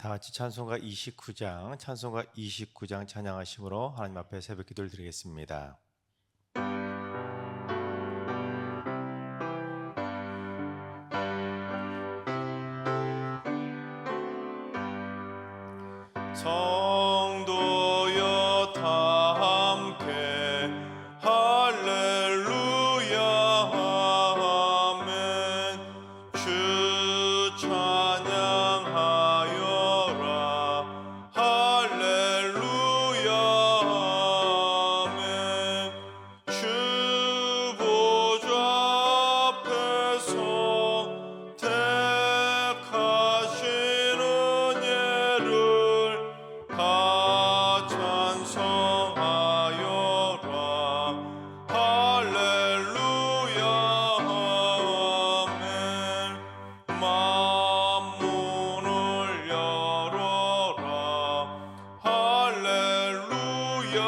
다 같이 찬송가 29장 찬양하심으로 하나님 앞에 새벽 기도를 드리겠습니다. 성도여 다 함께 할렐루야 아멘. 주 찬양하여라 할렐루야 아멘. 주 보좌 앞에서 택하시는 예를 다 찬송하여라 할렐루야 아멘. 만문을 열어라 할렐루야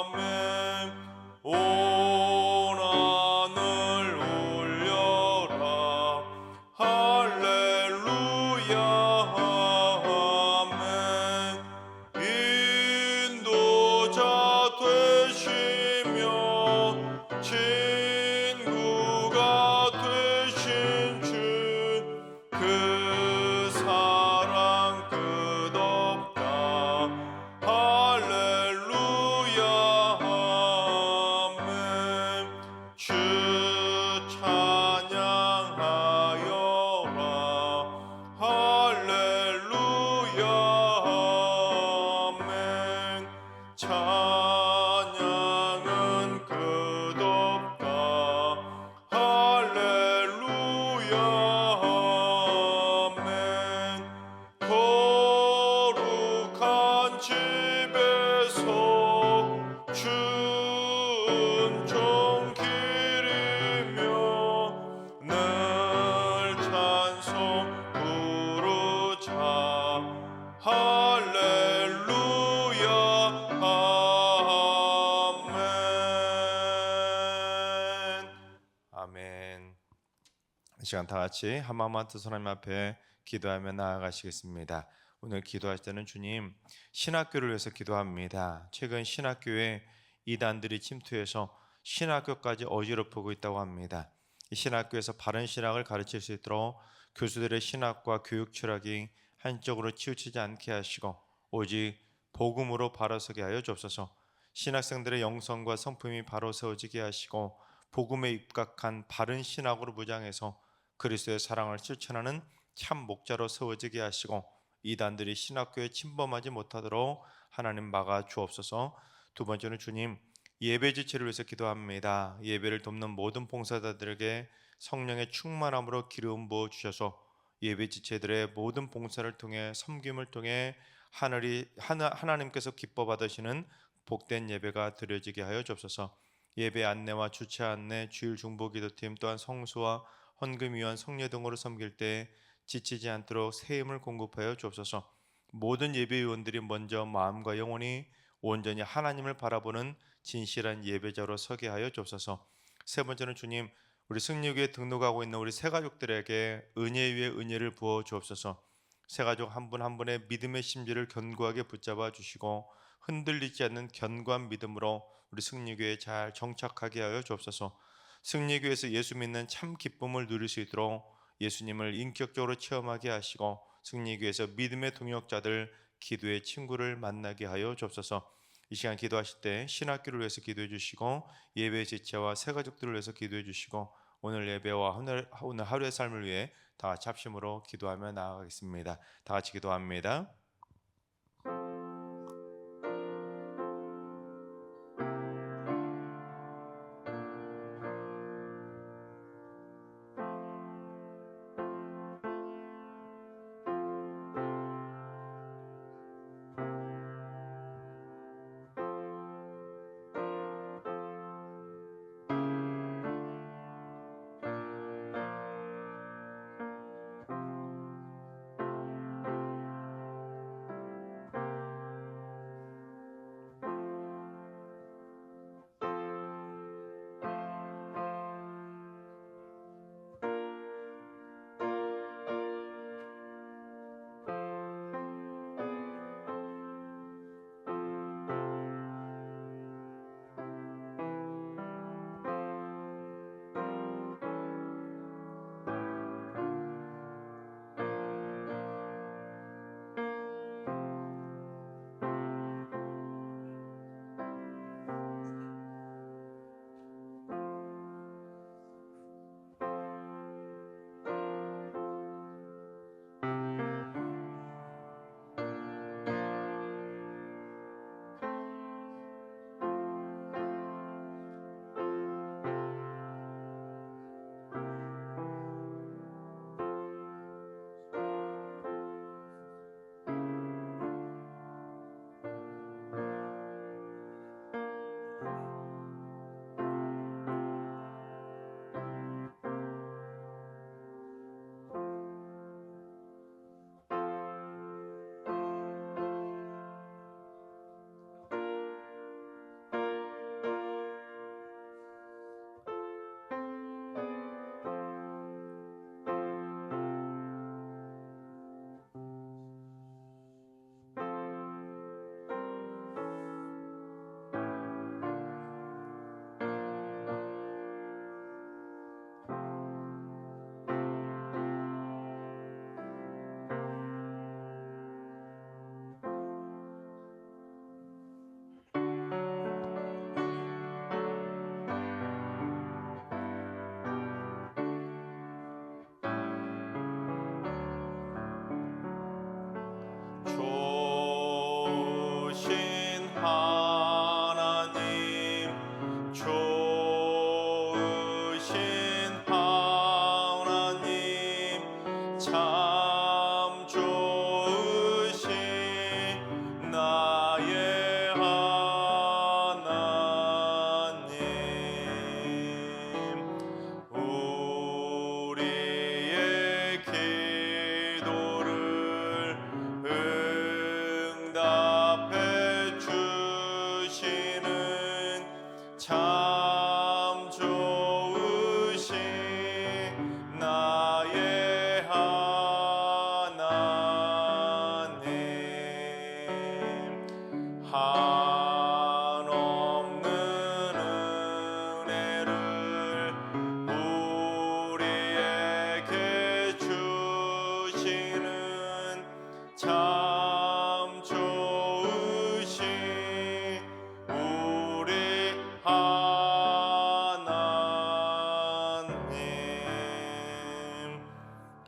아멘. 온 하늘 울려라 할렐루야 아멘. 인도자 되시며 친구가 되신 주 그 사랑 끝없다 할렐루야 아멘. 주 찬양하여라 할렐루야 아멘. 찬양은 끝없다 할렐루야 아멘. 거룩한 집에서 순종 기리며 늘 찬송 부르자 할렐루야 아멘. 아멘. 이 시간 다 같이 한마음만 뜻 하나님 앞에 기도하며 나아가시겠습니다. 오늘 기도하실 때는 주님, 신학교를 위해서 기도합니다. 최근 신학교에 이단들이 침투해서 신학교까지 어지럽히고 있다고 합니다. 이 신학교에서 바른 신학을 가르칠 수 있도록 교수들의 신학과 교육 철학이 한쪽으로 치우치지 않게 하시고 오직 복음으로 바로 서게 하여 주옵소서. 신학생들의 영성과 성품이 바로 세워지게 하시고 복음에 입각한 바른 신학으로 무장해서 그리스도의 사랑을 실천하는 참 목자로 세워지게 하시고 이단들이 신학교에 침범하지 못하도록 하나님 막아 주옵소서. 두 번째는 주님, 예배 지체를 위해서 기도합니다. 예배를 돕는 모든 봉사자들에게 성령의 충만함으로 기름 부어 주셔서 예배 지체들의 모든 봉사를 통해 섬김을 통해 하나님께서 기뻐 받으시는 복된 예배가 드려지게 하여 주옵소서. 예배 안내와 주체 안내, 주일 중보 기도팀 또한 성수와 헌금위원, 성례 등으로 섬길 때 지치지 않도록 새 힘을 공급하여 주옵소서. 모든 예배위원들이 먼저 마음과 영혼이 온전히 하나님을 바라보는 진실한 예배자로 서게 하여 주옵소서. 세 번째는 주님, 우리 승리교회에 등록하고 있는 우리 새가족들에게 은혜 위에 은혜를 부어 주옵소서. 새가족 한 분 한 분의 믿음의 심지를 견고하게 붙잡아 주시고 흔들리지 않는 견고한 믿음으로 우리 승리교회에 잘 정착하게 하여 주옵소서. 승리교회에서 예수 믿는 참 기쁨을 누릴 수 있도록 예수님을 인격적으로 체험하게 하시고 승리교회에서 믿음의 동역자들, 기도의 친구를 만나게 하여 주옵소서. 이 시간 기도하실 때 신학교를 위해서 기도해 주시고 예배 지체와 새가족들을 위해서 기도해 주시고 오늘 예배와 오늘 하루의 삶을 위해 다 같이 합심으로 기도하며 나아가겠습니다. 다 같이 기도합니다.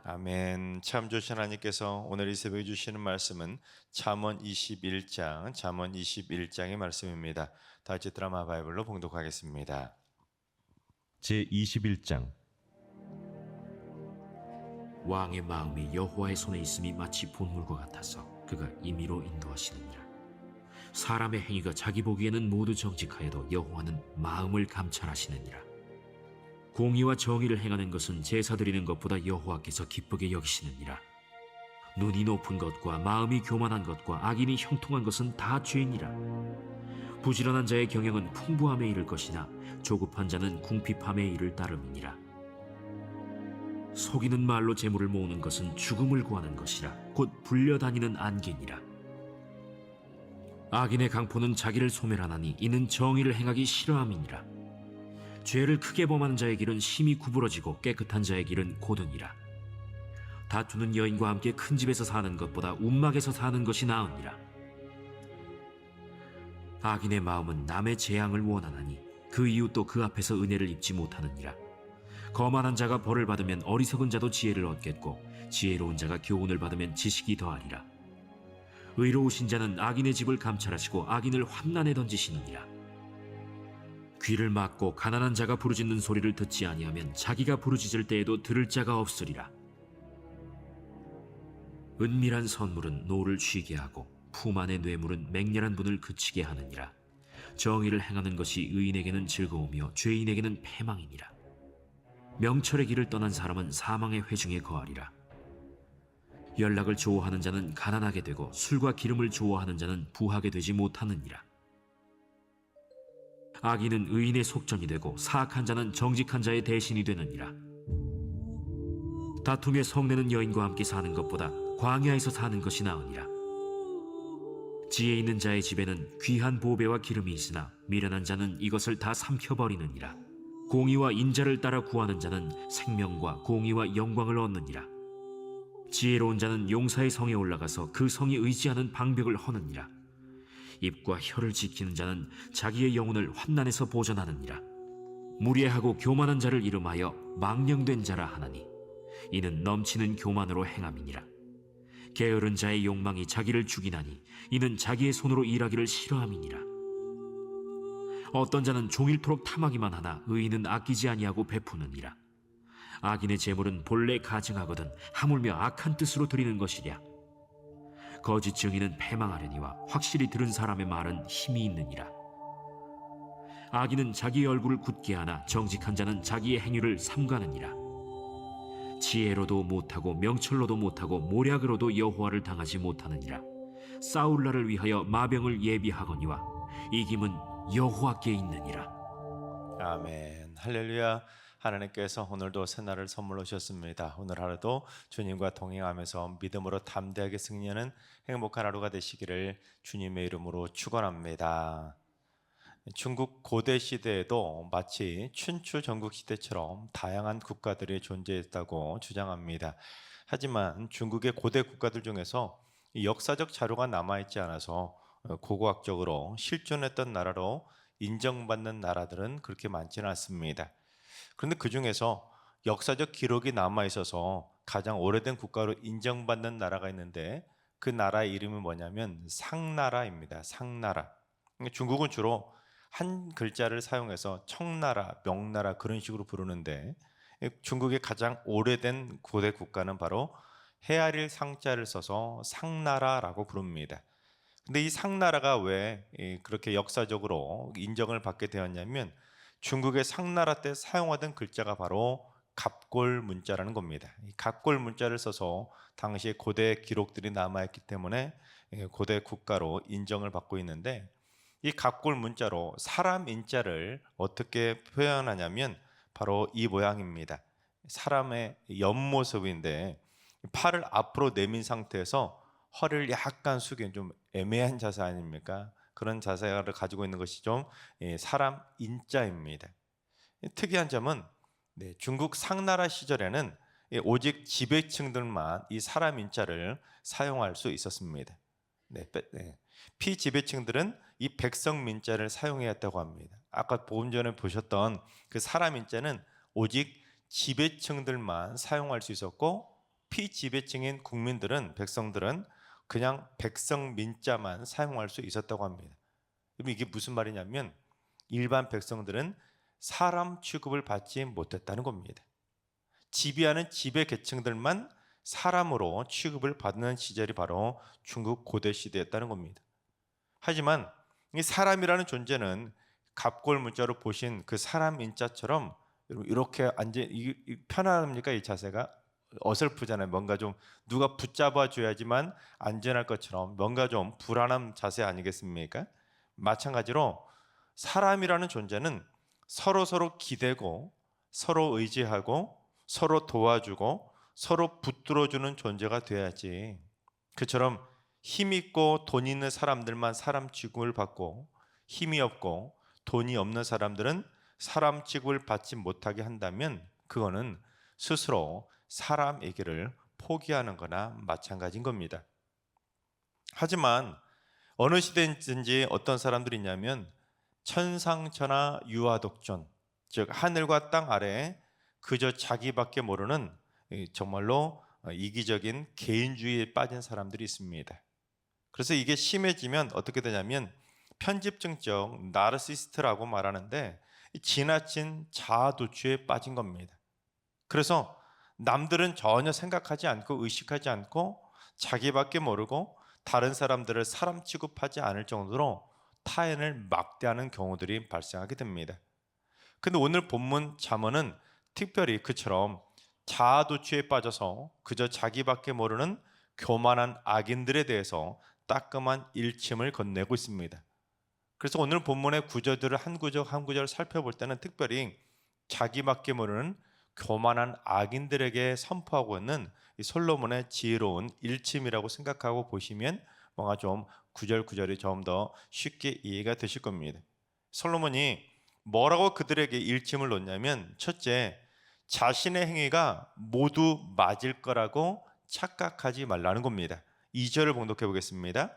아멘. 참 좋으신 하나님께서 오늘 이 새벽에 주시는 말씀은 잠언 21장의 말씀입니다. 다 같이 드라마 바이블로 봉독하겠습니다. 제21장. 왕의 마음이 여호와의 손에 있음이 마치 본물과 같아서 그가 임의로 인도하시느니라. 사람의 행위가 자기 보기에는 모두 정직하여도 여호와는 마음을 감찰하시느니라. 공의와 정의를 행하는 것은 제사 드리는 것보다 여호와께서 기쁘게 여기시느니라. 눈이 높은 것과 마음이 교만한 것과 악인이 형통한 것은 다 죄이니라. 부지런한 자의 경영은 풍부함에 이를 것이나 조급한 자는 궁핍함에 이를 따름이니라. 속이는 말로 재물을 모으는 것은 죽음을 구하는 것이라 곧 불려다니는 안개니라. 악인의 강포는 자기를 소멸하나니 이는 정의를 행하기 싫어함이니라. 죄를 크게 범하는 자의 길은 심히 구부러지고 깨끗한 자의 길은 고드니라. 다투는 여인과 함께 큰 집에서 사는 것보다 움막에서 사는 것이 나으니라. 악인의 마음은 남의 재앙을 원하나니 그 이웃도 그 앞에서 은혜를 입지 못하느니라. 거만한 자가 벌을 받으면 어리석은 자도 지혜를 얻겠고 지혜로운 자가 교훈을 받으면 지식이 더하리라. 의로우신 자는 악인의 집을 감찰하시고 악인을 환난에 던지시느니라. 귀를 막고 가난한 자가 부르짖는 소리를 듣지 아니하면 자기가 부르짖을 때에도 들을 자가 없으리라. 은밀한 선물은 노를 쉬게 하고 품 안의 뇌물은 맹렬한 분을 그치게 하느니라. 정의를 행하는 것이 의인에게는 즐거우며 죄인에게는 패망이니라. 명철의 길을 떠난 사람은 사망의 회중에 거하리라. 연락을 좋아하는 자는 가난하게 되고 술과 기름을 좋아하는 자는 부하게 되지 못하느니라. 악인은 의인의 속전이 되고 사악한 자는 정직한 자의 대신이 되느니라. 다툼에 성내는 여인과 함께 사는 것보다 광야에서 사는 것이 나으니라. 지혜 있는 자의 집에는 귀한 보배와 기름이 있으나 미련한 자는 이것을 다 삼켜버리느니라. 공의와 인자를 따라 구하는 자는 생명과 공의와 영광을 얻느니라. 지혜로운 자는 용사의 성에 올라가서 그 성이 의지하는 방벽을 허느니라. 입과 혀를 지키는 자는 자기의 영혼을 환난에서 보전하느니라. 무례하고 교만한 자를 이름하여 망령된 자라 하나니 이는 넘치는 교만으로 행함이니라. 게으른 자의 욕망이 자기를 죽이나니 이는 자기의 손으로 일하기를 싫어함이니라. 어떤 자는 종일토록 탐하기만 하나 의인은 아끼지 아니하고 베푸느니라. 악인의 재물은 본래 가증하거든 하물며 악한 뜻으로 드리는 것이랴. 거짓 증인은 패망하려니와 확실히 들은 사람의 말은 힘이 있느니라. 악인은 자기의 얼굴을 굳게 하나 정직한 자는 자기의 행위를 삼가느니라. 지혜로도 못하고 명철로도 못하고 모략으로도 여호와를 당하지 못하느니라. 싸울 날을 위하여 마병을 예비하거니와 이김은 여호와께 있느니라. 아멘. 할렐루야. 하나님께서 오늘도 새날을 선물로 주셨습니다. 오늘 하루도 주님과 동행하면서 믿음으로 담대하게 승리하는 행복한 하루가 되시기를 주님의 이름으로 축원합니다. 중국 고대 시대에도 마치 춘추 전국 시대처럼 다양한 국가들이 존재했다고 주장합니다. 하지만 중국의 고대 국가들 중에서 역사적 자료가 남아있지 않아서 고고학적으로 실존했던 나라로 인정받는 나라들은 그렇게 많지는 않습니다. 그런데 그 중에서 역사적 기록이 남아있어서 가장 오래된 국가로 인정받는 나라가 있는데 그 나라의 이름이 뭐냐면 상나라입니다. 상나라. 중국은 주로 한 글자를 사용해서 청나라, 명나라 그런 식으로 부르는데 중국의 가장 오래된 고대 국가는 바로 헤아릴 상자를 써서 상나라라고 부릅니다. 근데 이 상나라가 왜 그렇게 역사적으로 인정을 받게 되었냐면 중국의 상나라 때 사용하던 글자가 바로 갑골 문자라는 겁니다. 이 갑골 문자를 써서 당시의 고대 기록들이 남아있기 때문에 고대 국가로 인정을 받고 있는데 이 갑골 문자로 사람 인자를 어떻게 표현하냐면 바로 이 모양입니다. 사람의 옆모습인데 팔을 앞으로 내민 상태에서 허리를 약간 숙인 좀 애매한 자세 아닙니까? 그런 자세를 가지고 있는 것이 좀 사람 인자입니다. 특이한 점은 중국 상나라 시절에는 오직 지배층들만 이 사람 인자를 사용할 수 있었습니다. 피지배층들은 이 백성 민자를 사용해야 했다고 합니다. 아까 보금 전에 보셨던 그 사람 인자는 오직 지배층들만 사용할 수 있었고 피지배층인 국민들은 백성들은 그냥 백성 민자만 사용할 수 있었다고 합니다. 그럼 이게 무슨 말이냐면 일반 백성들은 사람 취급을 받지 못했다는 겁니다. 지배하는 지배 계층들만 사람으로 취급을 받는 시절이 바로 중국 고대 시대였다는 겁니다. 하지만 이 사람이라는 존재는 갑골 문자로 보신 그 사람 인자처럼 이렇게 앉아 편안합니까? 이 자세가 어설프잖아요. 뭔가 좀 누가 붙잡아 줘야지만 안전할 것처럼 뭔가 좀 불안한 자세 아니겠습니까? 마찬가지로 사람이라는 존재는 서로 기대고 서로 의지하고 서로 도와주고 서로 붙들어주는 존재가 돼야지. 그처럼 힘 있고 돈 있는 사람들만 사람 취급을 받고 힘이 없고 돈이 없는 사람들은 사람 취급을 받지 못하게 한다면 그거는 스스로 사람에게를 포기하는 거나 마찬가지인 겁니다. 하지만 어느 시대든지 어떤 사람들이 있냐면 천상천하 유아독존, 즉 하늘과 땅 아래에 그저 자기밖에 모르는 정말로 이기적인 개인주의에 빠진 사람들이 있습니다. 그래서 이게 심해지면 어떻게 되냐면 편집증적 나르시스트라고 말하는데 지나친 자아도취에 빠진 겁니다. 그래서 남들은 전혀 생각하지 않고 의식하지 않고 자기밖에 모르고 다른 사람들을 사람 취급하지 않을 정도로 타인을 막대하는 경우들이 발생하게 됩니다. 근데 오늘 본문 잠언은 특별히 그처럼 자아도취에 빠져서 그저 자기밖에 모르는 교만한 악인들에 대해서 따끔한 일침을 건네고 있습니다. 그래서 오늘 본문의 구절들을 한 구절 한 구절 살펴볼 때는 특별히 자기밖에 모르는 교만한 악인들에게 선포하고 있는 이 솔로몬의 지혜로운 일침이라고 생각하고 보시면 뭔가 좀 구절구절이 좀 더 쉽게 이해가 되실 겁니다. 솔로몬이 뭐라고 그들에게 일침을 놓냐면 첫째, 자신의 행위가 모두 맞을 거라고 착각하지 말라는 겁니다. 2절을 봉독해 보겠습니다.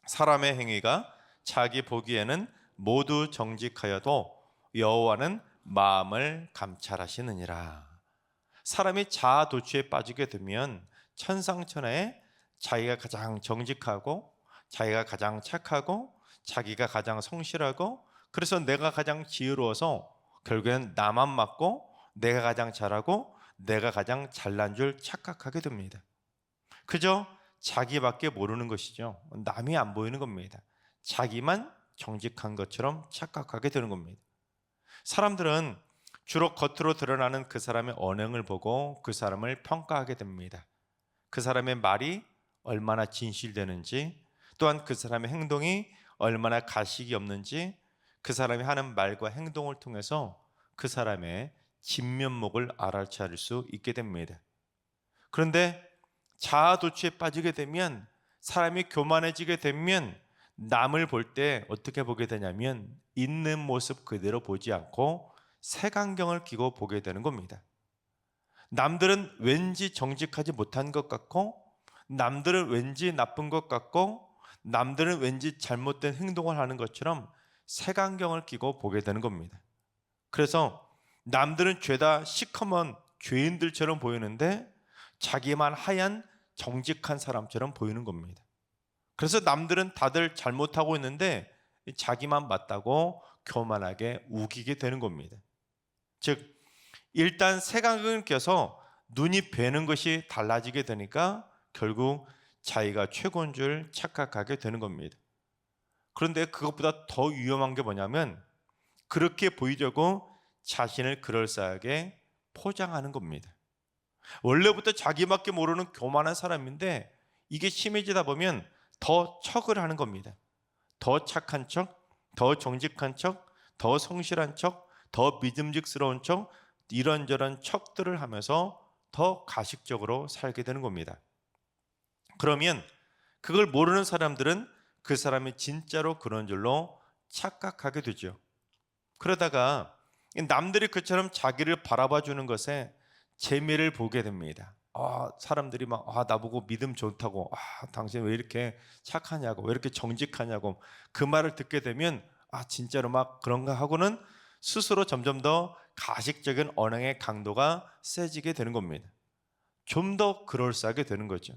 사람의 행위가 자기 보기에는 모두 정직하여도 여호와는 마음을 감찰하시느니라. 사람이 자아도취에 빠지게 되면 천상천하에 자기가 가장 정직하고 자기가 가장 착하고 자기가 가장 성실하고 그래서 내가 가장 지혜로워서 결국엔 나만 맞고 내가 가장 잘하고 내가 가장 잘난 줄 착각하게 됩니다. 그저 자기밖에 모르는 것이죠. 남이 안 보이는 겁니다. 자기만 정직한 것처럼 착각하게 되는 겁니다. 사람들은 주로 겉으로 드러나는 그 사람의 언행을 보고 그 사람을 평가하게 됩니다. 그 사람의 말이 얼마나 진실되는지, 또한 그 사람의 행동이 얼마나 가식이 없는지, 그 사람이 하는 말과 행동을 통해서 그 사람의 진면목을 알아차릴 수 있게 됩니다. 그런데 자아도취에 빠지게 되면, 사람이 교만해지게 되면 남을 볼 때 어떻게 보게 되냐면 있는 모습 그대로 보지 않고 색안경을 끼고 보게 되는 겁니다. 남들은 왠지 정직하지 못한 것 같고, 남들은 왠지 나쁜 것 같고, 남들은 왠지 잘못된 행동을 하는 것처럼 색안경을 끼고 보게 되는 겁니다. 그래서 남들은 죄다 시커먼 죄인들처럼 보이는데 자기만 하얀 정직한 사람처럼 보이는 겁니다. 그래서 남들은 다들 잘못하고 있는데 자기만 맞다고 교만하게 우기게 되는 겁니다. 즉 일단 색안경을 껴서 눈이 배는 것이 달라지게 되니까 결국 자기가 최고인 줄 착각하게 되는 겁니다. 그런데 그것보다 더 위험한 게 뭐냐면 그렇게 보이려고 자신을 그럴싸하게 포장하는 겁니다. 원래부터 자기밖에 모르는 교만한 사람인데 이게 심해지다 보면 더 척을 하는 겁니다. 더 착한 척, 더 정직한 척, 더 성실한 척, 더 믿음직스러운 척, 이런저런 척들을 하면서 더 가식적으로 살게 되는 겁니다. 그러면 그걸 모르는 사람들은 그 사람이 진짜로 그런 줄로 착각하게 되죠. 그러다가 남들이 그처럼 자기를 바라봐 주는 것에 재미를 보게 됩니다. 사람들이 막 나보고 믿음 좋다고, 당신 왜 이렇게 착하냐고, 왜 이렇게 정직하냐고 그 말을 듣게 되면 진짜로 막 그런가 하고는 스스로 점점 더 가식적인 언행의 강도가 세지게 되는 겁니다. 좀 더 그럴싸하게 되는 거죠.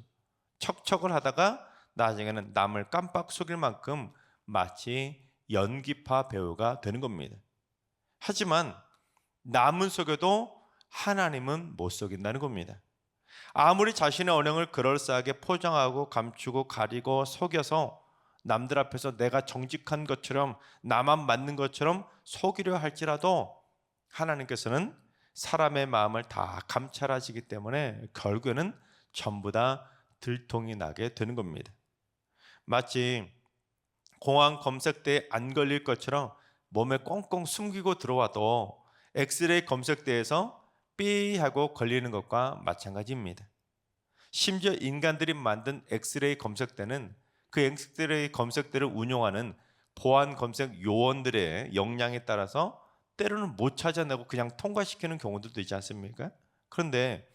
척척을 하다가 나중에는 남을 깜빡 속일 만큼 마치 연기파 배우가 되는 겁니다. 하지만 남은 속여도 하나님은 못 속인다는 겁니다. 아무리 자신의 언행을 그럴싸하게 포장하고 감추고 가리고 속여서 남들 앞에서 내가 정직한 것처럼 나만 맞는 것처럼 속이려 할지라도 하나님께서는 사람의 마음을 다 감찰하시기 때문에 결국에는 전부 다 들통이 나게 되는 겁니다. 마치 공항 검색대에 안 걸릴 것처럼 몸에 꽁꽁 숨기고 들어와도 엑스레이 검색대에서 삐 하고 걸리는 것과 마찬가지입니다. 심지어 인간들이 만든 엑스레이 검색대는 그 엑스레이 검색대를 운용하는 보안 검색 요원들의 역량에 따라서 때로는 못 찾아내고 그냥 통과시키는 경우도 있지 않습니까? 그런데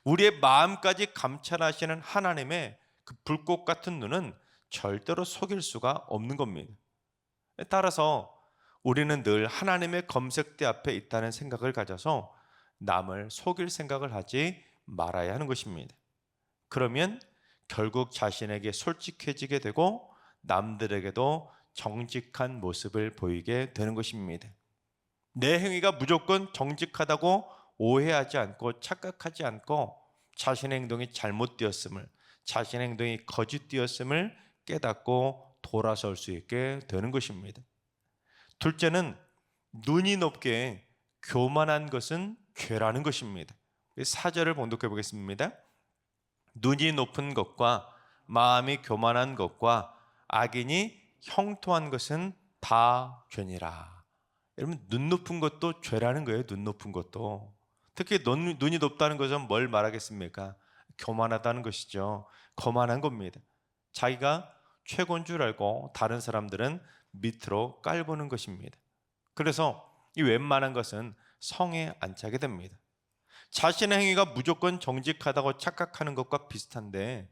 우리의 마음까지 감찰하시는 하나님의 그 불꽃 같은 눈은 절대로 속일 수가 없는 겁니다. 따라서 우리는 늘 하나님의 검색대 앞에 있다는 생각을 가져서 남을 속일 생각을 하지 말아야 하는 것입니다. 그러면 결국 자신에게 솔직해지게 되고 남들에게도 정직한 모습을 보이게 되는 것입니다. 내 행위가 무조건 정직하다고 오해하지 않고 착각하지 않고 자신의 행동이 잘못되었음을, 자신의 행동이 거짓되었음을 깨닫고 돌아설 수 있게 되는 것입니다. 둘째는 눈이 높게 교만한 것은 죄라는 것입니다. 4절을 봉독해 보겠습니다. 눈이 높은 것과 마음이 교만한 것과 악인이 형통한 것은 다 죄니라. 여러분, 눈 높은 것도 죄라는 거예요. 눈 높은 것도. 특히 눈이 높다는 것은 뭘 말하겠습니까? 교만하다는 것이죠. 거만한 겁니다. 자기가 최고인 줄 알고 다른 사람들은 밑으로 깔보는 것입니다. 그래서 이 웬만한 것은 성에 안 차게 됩니다. 자신의 행위가 무조건 정직하다고 착각하는 것과 비슷한데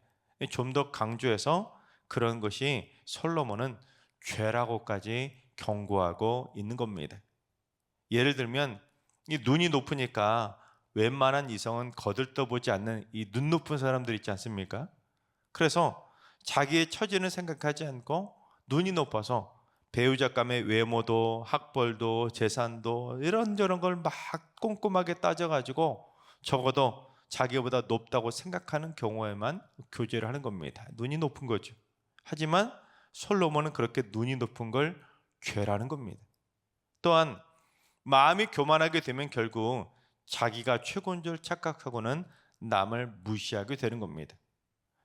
좀 더 강조해서 그런 것이 솔로몬은 죄라고까지 경고하고 있는 겁니다. 예를 들면 이 눈이 높으니까 웬만한 이성은 거들떠보지 않는 이 눈 높은 사람들 있지 않습니까? 그래서 자기의 처지는 생각하지 않고 눈이 높아서 배우자 간의 외모도 학벌도 재산도 이런저런 걸 막 꼼꼼하게 따져가지고 적어도 자기보다 높다고 생각하는 경우에만 교제를 하는 겁니다. 눈이 높은 거죠. 하지만 솔로몬은 그렇게 눈이 높은 걸 죄라는 겁니다. 또한 마음이 교만하게 되면 결국 자기가 최고인 줄 착각하고는 남을 무시하게 되는 겁니다.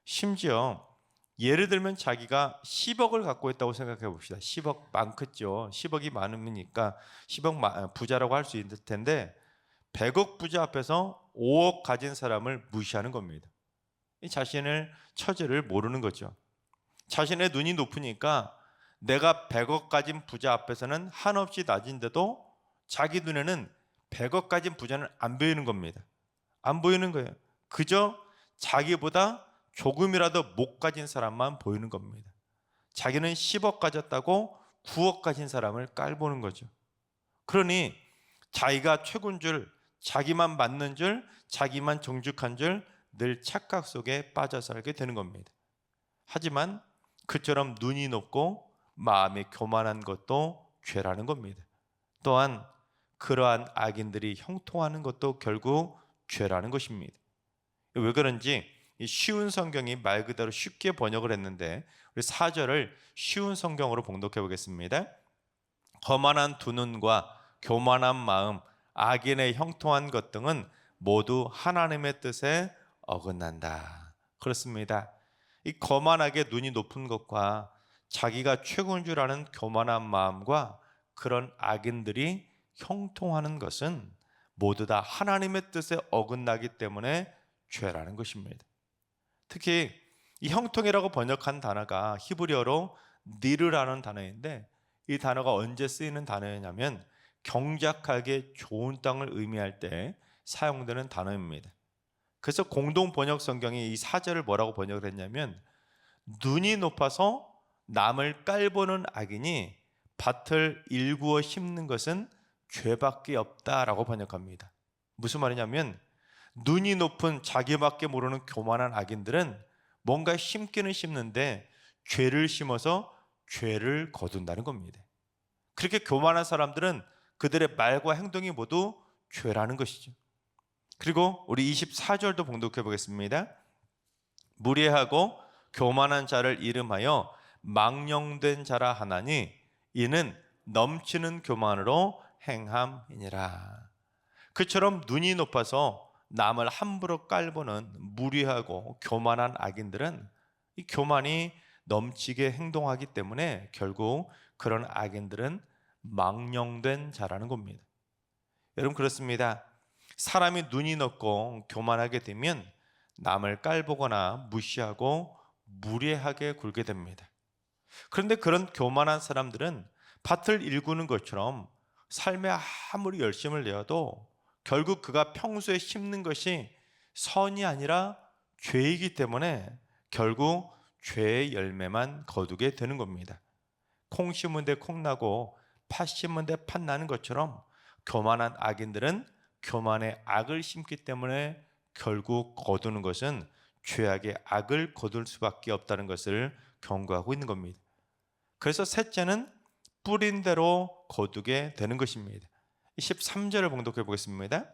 심지어 예를 들면 자기가 10억을 갖고 있다고 생각해 봅시다. 10억 많겠죠. 10억이 많으니까 10억 부자라고 할 수 있을 텐데 100억 부자 앞에서 5억 가진 사람을 무시하는 겁니다. 자신을 처지를 모르는 거죠. 자신의 눈이 높으니까 내가 100억 가진 부자 앞에서는 한없이 낮은데도 자기 눈에는 100억 가진 부자는 안 보이는 겁니다. 안 보이는 거예요. 그저 자기보다 조금이라도 못 가진 사람만 보이는 겁니다. 자기는 10억 가졌다고 9억 가진 사람을 깔보는 거죠. 그러니 자기가 최고인 줄, 자기만 맞는 줄, 자기만 정직한 줄 늘 착각 속에 빠져 살게 되는 겁니다. 하지만 그처럼 눈이 높고 마음이 교만한 것도 죄라는 겁니다. 또한 그러한 악인들이 형통하는 것도 결국 죄라는 것입니다. 왜 그런지 쉬운 성경이 말 그대로 쉽게 번역을 했는데 우리 4절을 쉬운 성경으로 봉독해 보겠습니다. 거만한 두 눈과 교만한 마음, 악인의 형통한 것 등은 모두 하나님의 뜻에 어긋난다. 그렇습니다. 이 거만하게 눈이 높은 것과 자기가 최고인 줄 아는 교만한 마음과 그런 악인들이 형통하는 것은 모두 다 하나님의 뜻에 어긋나기 때문에 죄라는 것입니다. 특히 이 형통이라고 번역한 단어가 히브리어로 니르라는 단어인데 이 단어가 언제 쓰이는 단어냐면 경작하게 좋은 땅을 의미할 때 사용되는 단어입니다. 그래서 공동 번역 성경이 이 4절을 뭐라고 번역을 했냐면 눈이 높아서 남을 깔보는 악인이 밭을 일구어 심는 것은 죄밖에 없다라고 번역합니다. 무슨 말이냐면 눈이 높은 자기밖에 모르는 교만한 악인들은 뭔가 심기는 심는데 죄를 심어서 죄를 거둔다는 겁니다. 그렇게 교만한 사람들은 그들의 말과 행동이 모두 죄라는 것이죠. 그리고 우리 24절도 봉독해 보겠습니다. 무례하고 교만한 자를 이름하여 망령된 자라 하나니 이는 넘치는 교만으로 행함이니라. 그처럼 눈이 높아서 남을 함부로 깔보는 무례하고 교만한 악인들은 이 교만이 넘치게 행동하기 때문에 결국 그런 악인들은 망령된 자라는 겁니다. 여러분, 그렇습니다. 사람이 눈이 높고 교만하게 되면 남을 깔보거나 무시하고 무례하게 굴게 됩니다. 그런데 그런 교만한 사람들은 밭을 일구는 것처럼 삶에 아무리 열심을 내어도 결국 그가 평소에 심는 것이 선이 아니라 죄이기 때문에 결국 죄의 열매만 거두게 되는 겁니다. 콩 심은 데 콩 나고 팥 심은 데 팥 나는 것처럼 교만한 악인들은 교만의 악을 심기 때문에 결국 거두는 것은 죄악의 악을 거둘 수밖에 없다는 것을 경고하고 있는 겁니다. 그래서 셋째는 뿌린 대로 거두게 되는 것입니다. 13절을 봉독해 보겠습니다.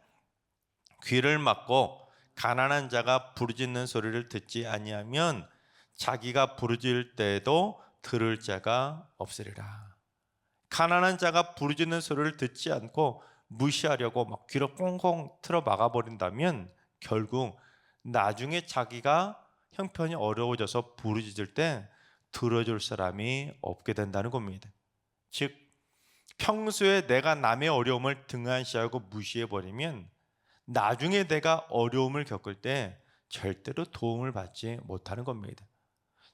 귀를 막고 가난한 자가 부르짖는 소리를 듣지 아니하면 자기가 부르짖을 때에도 들을 자가 없으리라. 가난한 자가 부르짖는 소리를 듣지 않고 무시하려고 막 귀를 꽁꽁 틀어 막아버린다면 결국 나중에 자기가 형편이 어려워져서 부르짖을 때 들어줄 사람이 없게 된다는 겁니다. 즉 평소에 내가 남의 어려움을 등한시하고 무시해버리면 나중에 내가 어려움을 겪을 때 절대로 도움을 받지 못하는 겁니다.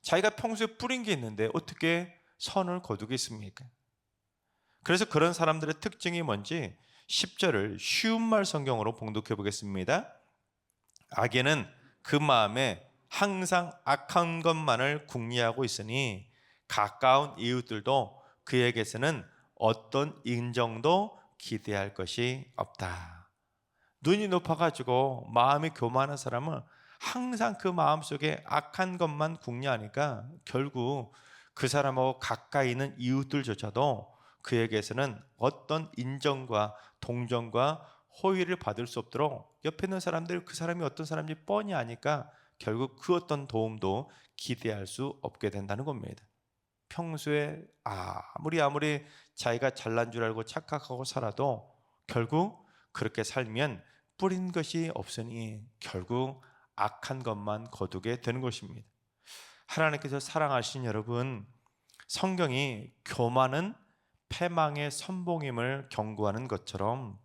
자기가 평소에 뿌린 게 있는데 어떻게 선을 거두겠습니까? 그래서 그런 사람들의 특징이 뭔지 10절을 쉬운 말 성경으로 봉독해 보겠습니다. 악인은 그 마음에 항상 악한 것만을 궁리하고 있으니 가까운 이웃들도 그에게서는 어떤 인정도 기대할 것이 없다. 눈이 높아가지고 마음이 교만한 사람은 항상 그 마음속에 악한 것만 궁리하니까 결국 그 사람하고 가까이 있는 이웃들조차도 그에게서는 어떤 인정과 동정과 호의를 받을 수 없도록 옆에 있는 사람들 그 사람이 어떤 사람인지 뻔히 아니까 결국 그 어떤 도움도 기대할 수 없게 된다는 겁니다. 평소에 아무리 자기가 잘난 줄 알고 착각하고 살아도 결국 그렇게 살면 뿌린 것이 없으니 결국 악한 것만 거두게 되는 것입니다. 하나님께서 사랑하신 여러분, 성경이 교만은 패망의 선봉임을 경고하는 것처럼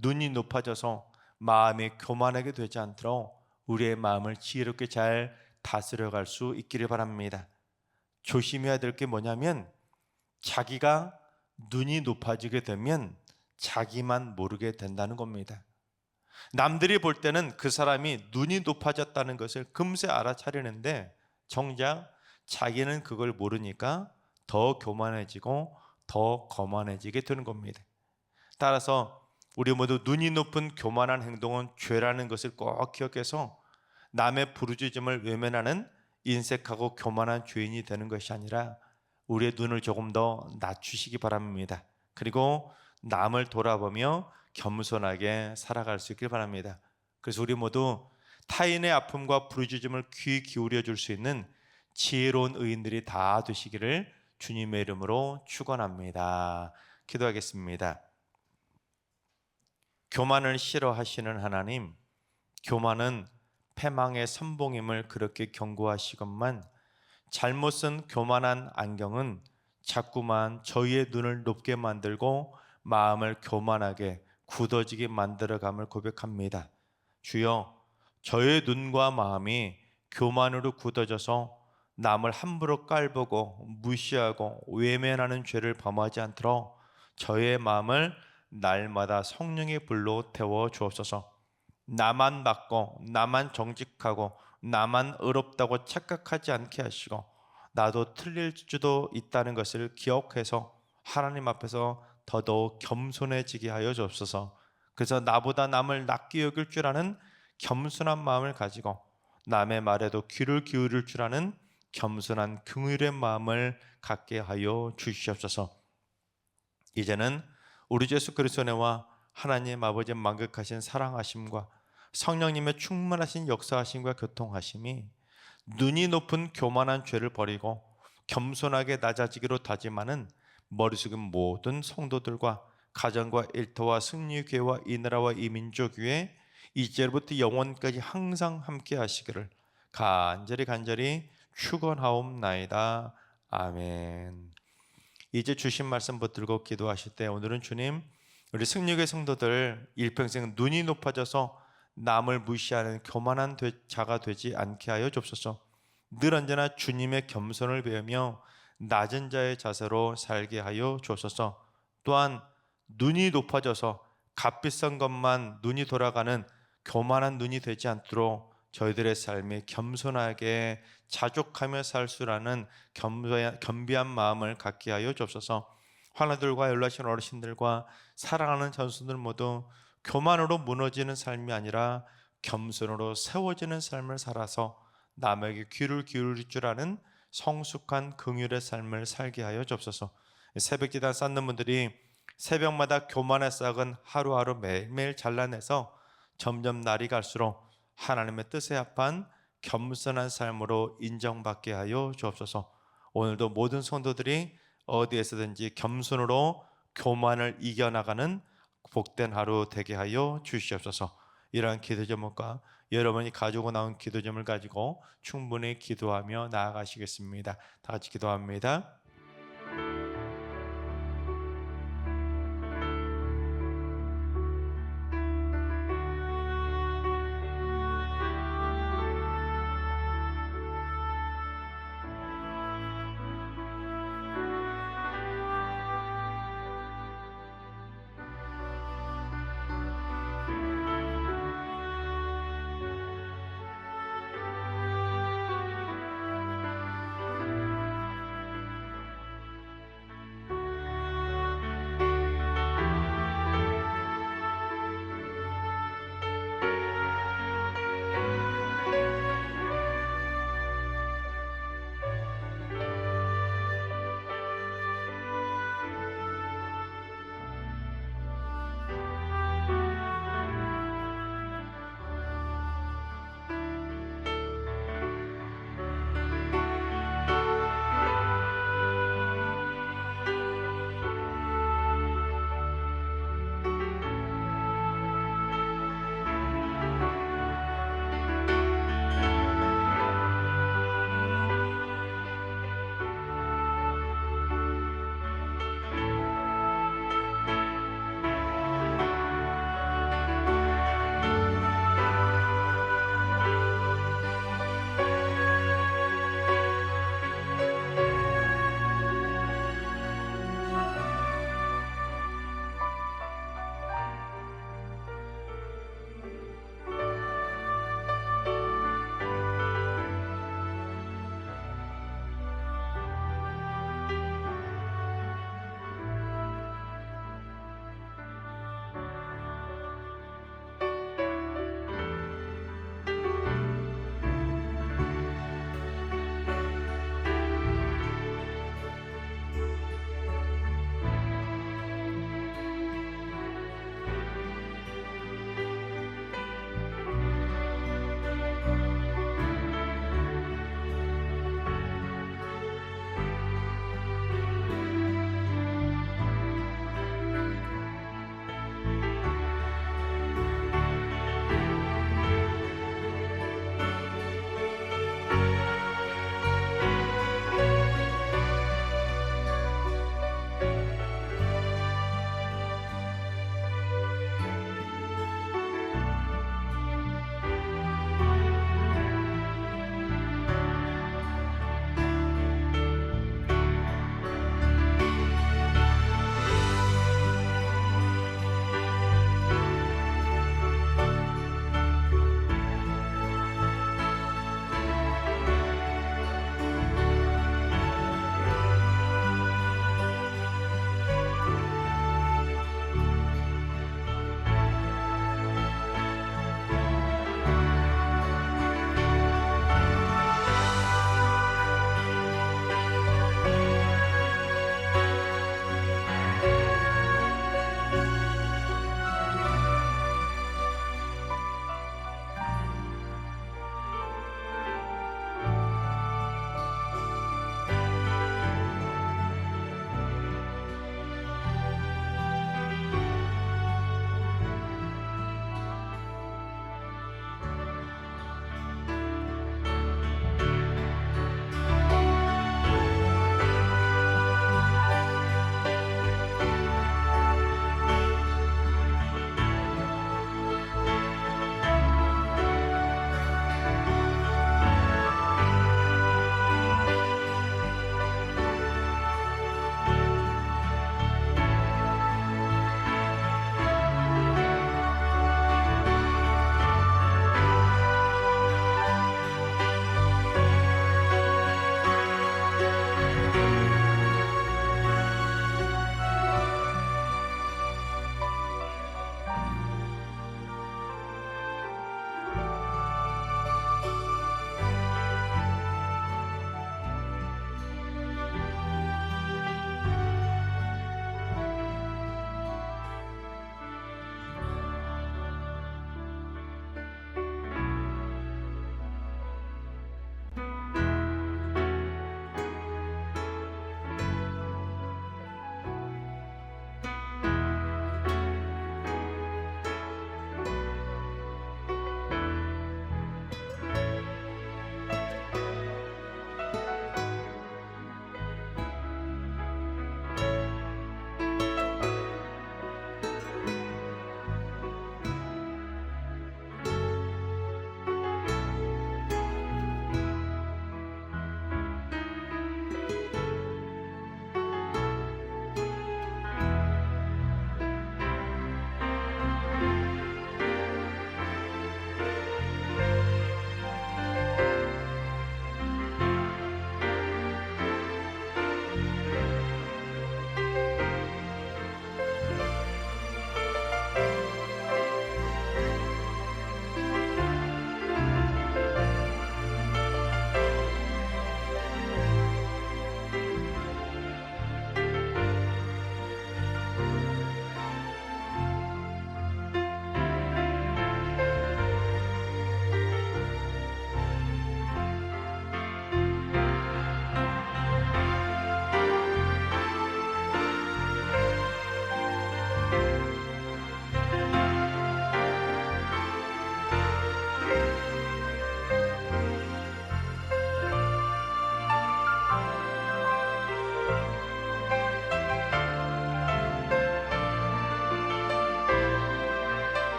눈이 높아져서 마음이 교만하게 되지 않도록 우리의 마음을 지혜롭게 잘 다스려갈 수 있기를 바랍니다. 조심해야 될 게 뭐냐면 자기가 눈이 높아지게 되면 자기만 모르게 된다는 겁니다. 남들이 볼 때는 그 사람이 눈이 높아졌다는 것을 금세 알아차리는데 정작 자기는 그걸 모르니까 더 교만해지고 더 거만해지게 되는 겁니다. 따라서 우리 모두 눈이 높은 교만한 행동은 죄라는 것을 꼭 기억해서 남의 부르짖음을 외면하는 인색하고 교만한 죄인이 되는 것이 아니라 우리의 눈을 조금 더 낮추시기 바랍니다. 그리고 남을 돌아보며 겸손하게 살아갈 수 있길 바랍니다. 그래서 우리 모두 타인의 아픔과 부르짖음을 귀 기울여 줄 수 있는 지혜로운 의인들이 다 되시기를 주님의 이름으로 축원합니다. 기도하겠습니다. 교만을 싫어하시는 하나님, 교만은 패망의 선봉임을 그렇게 경고하시건만 잘못 쓴 교만한 안경은 자꾸만 저희의 눈을 높게 만들고 마음을 교만하게 굳어지게 만들어감을 고백합니다. 주여, 저의 눈과 마음이 교만으로 굳어져서 남을 함부로 깔보고 무시하고 외면하는 죄를 범하지 않도록 저의 마음을 날마다 성령의 불로 태워 주옵소서. 나만 맞고 나만 정직하고 나만 의롭다고 착각하지 않게 하시고 나도 틀릴 수도 있다는 것을 기억해서 하나님 앞에서 더더욱 겸손해지게 하여 주옵소서. 그래서 나보다 남을 낮게 여길 줄 아는 겸손한 마음을 가지고 남의 말에도 귀를 기울일 줄 아는 겸손한 긍휼의 마음을 갖게 하여 주시옵소서. 이제는 우리 주 예수 그리스도의 은혜와 하나님 아버지의 만극하신 사랑하심과 성령님의 충만하신 역사하심과 교통하심이 눈이 높은 교만한 죄를 버리고 겸손하게 낮아지기로 다짐하는 머리 숙인 모든 성도들과 가정과 일터와 승리교회와 이 나라와 이 민족 위에 이제부터 영원까지 항상 함께 하시기를 간절히 축원하옵나이다. 아멘. 이제 주신 말씀 붙들고 기도하실 때 오늘은 주님, 우리 승리교회 성도들 일평생 눈이 높아져서 남을 무시하는 교만한 자가 되지 않게 하여 주옵소서. 늘 언제나 주님의 겸손을 배우며 낮은 자의 자세로 살게 하여 주옵소서. 또한 눈이 높아져서 값비싼 것만 눈이 돌아가는 교만한 눈이 되지 않도록 저희들의 삶이 겸손하게 자족하며 살 수라는 겸비한 마음을 갖게 하여 주옵소서. 환우들과 연락하신 어르신들과 사랑하는 전수들 모두 교만으로 무너지는 삶이 아니라 겸손으로 세워지는 삶을 살아서 남에게 귀를 기울일 줄 아는 성숙한 긍휼의 삶을 살게 하여 주옵소서. 새벽기도 쌓는 분들이 새벽마다 교만의 싹은 하루하루 매일매일 잘라내서 점점 날이 갈수록 하나님의 뜻에 합한 겸손한 삶으로 인정받게 하여 주옵소서. 오늘도 모든 성도들이 어디에서든지 겸손으로 교만을 이겨나가는 복된 하루 되게 하여 주시옵소서. 이러한 기도 제목과 여러분이 가지고 나온 기도 제목을 가지고 충분히 기도하며 나아가시겠습니다. 다 같이 기도합니다.